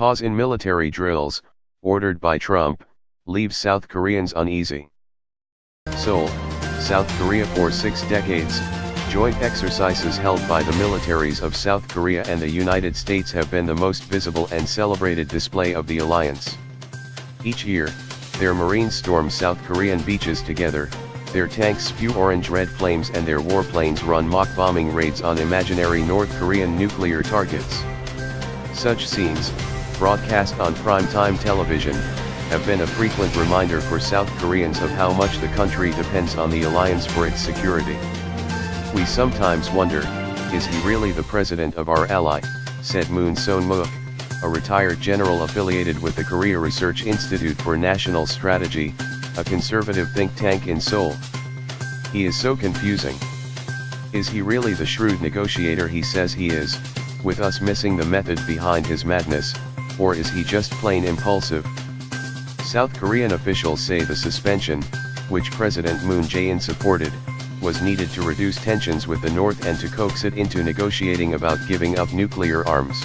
Pause in military drills, ordered by Trump, leaves South Koreans uneasy. Seoul, South Korea. For 6 decades, joint exercises held by the militaries of South Korea and the United States have been the most visible and celebrated display of the alliance. Each year, their Marines storm South Korean beaches together, their tanks spew orange-red flames and their warplanes run mock bombing raids on imaginary North Korean nuclear targets. Such scenes, broadcast on prime-time television, have been a frequent reminder for South Koreans of how much the country depends on the alliance for its security. "We sometimes wonder, is he really the president of our ally?" said Moon Soon-mook, a retired general affiliated with the Korea Research Institute for National Strategy, a conservative think tank in Seoul. "He is so confusing. Is he really the shrewd negotiator he says he is, with us missing the method behind his madness, or is he just plain impulsive?" South Korean officials say the suspension, which President Moon Jae-in supported, was needed to reduce tensions with the North and to coax it into negotiating about giving up nuclear arms.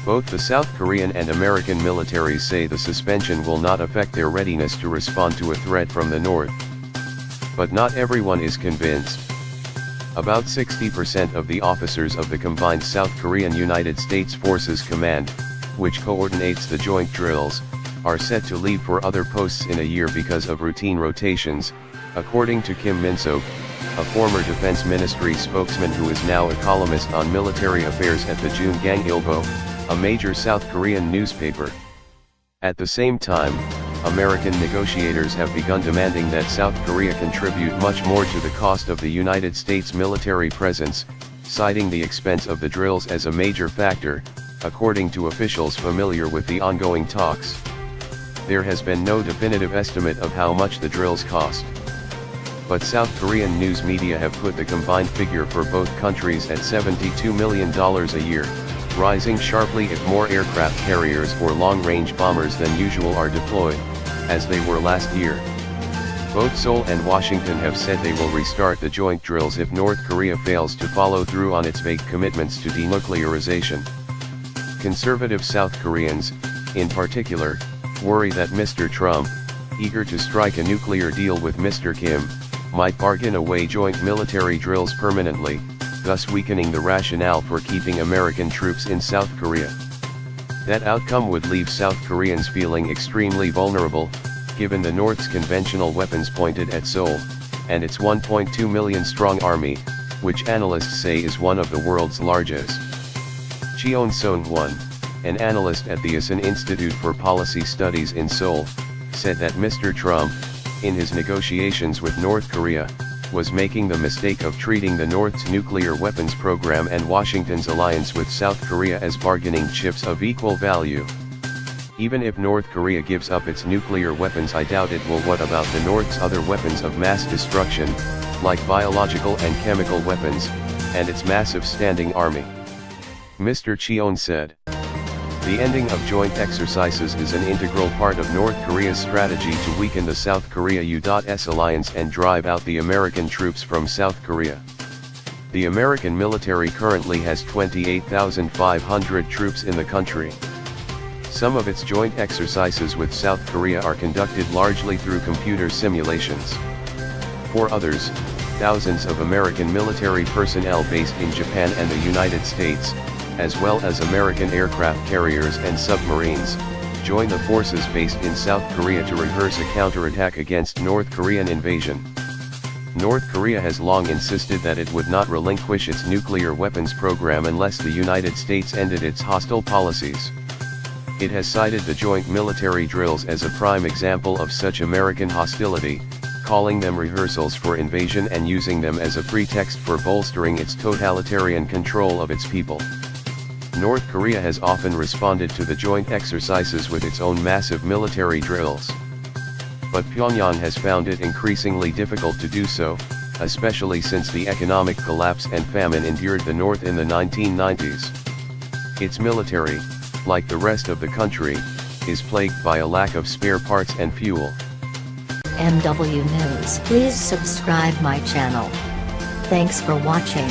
Both the South Korean and American militaries say the suspension will not affect their readiness to respond to a threat from the North. But not everyone is convinced. About 60% of the officers of the combined South Korean-United States Forces Command, which coordinates the joint drills, are set to leave for other posts in a year because of routine rotations, according to Kim Min-sok, a former Defense Ministry spokesman who is now a columnist on military affairs at the Jungang Ilbo, a major South Korean newspaper. At the same time, American negotiators have begun demanding that South Korea contribute much more to the cost of the United States military presence, citing the expense of the drills as a major factor, according to officials familiar with the ongoing talks. There has been no definitive estimate of how much the drills cost. But South Korean news media have put the combined figure for both countries at $72 million a year, rising sharply if more aircraft carriers or long-range bombers than usual are deployed, as they were last year. Both Seoul and Washington have said they will restart the joint drills if North Korea fails to follow through on its vague commitments to denuclearization. Conservative South Koreans, in particular, worry that Mr. Trump, eager to strike a nuclear deal with Mr. Kim, might bargain away joint military drills permanently, thus weakening the rationale for keeping American troops in South Korea. That outcome would leave South Koreans feeling extremely vulnerable, given the North's conventional weapons pointed at Seoul, and its 1.2 million strong army, which analysts say is one of the world's largest. Cheon Son-won, an analyst at the Asan Institute for Policy Studies in Seoul, said that Mr. Trump, in his negotiations with North Korea, was making the mistake of treating the North's nuclear weapons program and Washington's alliance with South Korea as bargaining chips of equal value. Even if North Korea gives up its nuclear weapons, I doubt it will. What about the North's other weapons of mass destruction, like biological and chemical weapons, and its massive standing army? Mr. Cheon said. The ending of joint exercises is an integral part of North Korea's strategy to weaken the South Korea-US alliance and drive out the American troops from South Korea. The American military currently has 28,500 troops in the country. Some of its joint exercises with South Korea are conducted largely through computer simulations. For others, thousands of American military personnel based in Japan and the United States, as well as American aircraft carriers and submarines, join the forces based in South Korea to rehearse a counterattack against North Korean invasion. North Korea has long insisted that it would not relinquish its nuclear weapons program unless the United States ended its hostile policies. It has cited the joint military drills as a prime example of such American hostility, calling them rehearsals for invasion and using them as a pretext for bolstering its totalitarian control of its people. North Korea has often responded to the joint exercises with its own massive military drills. But Pyongyang has found it increasingly difficult to do so, especially since the economic collapse and famine endured the North in the 1990s. Its military, like the rest of the country, is plagued by a lack of spare parts and fuel. MW News. Please subscribe my channel. Thanks for watching.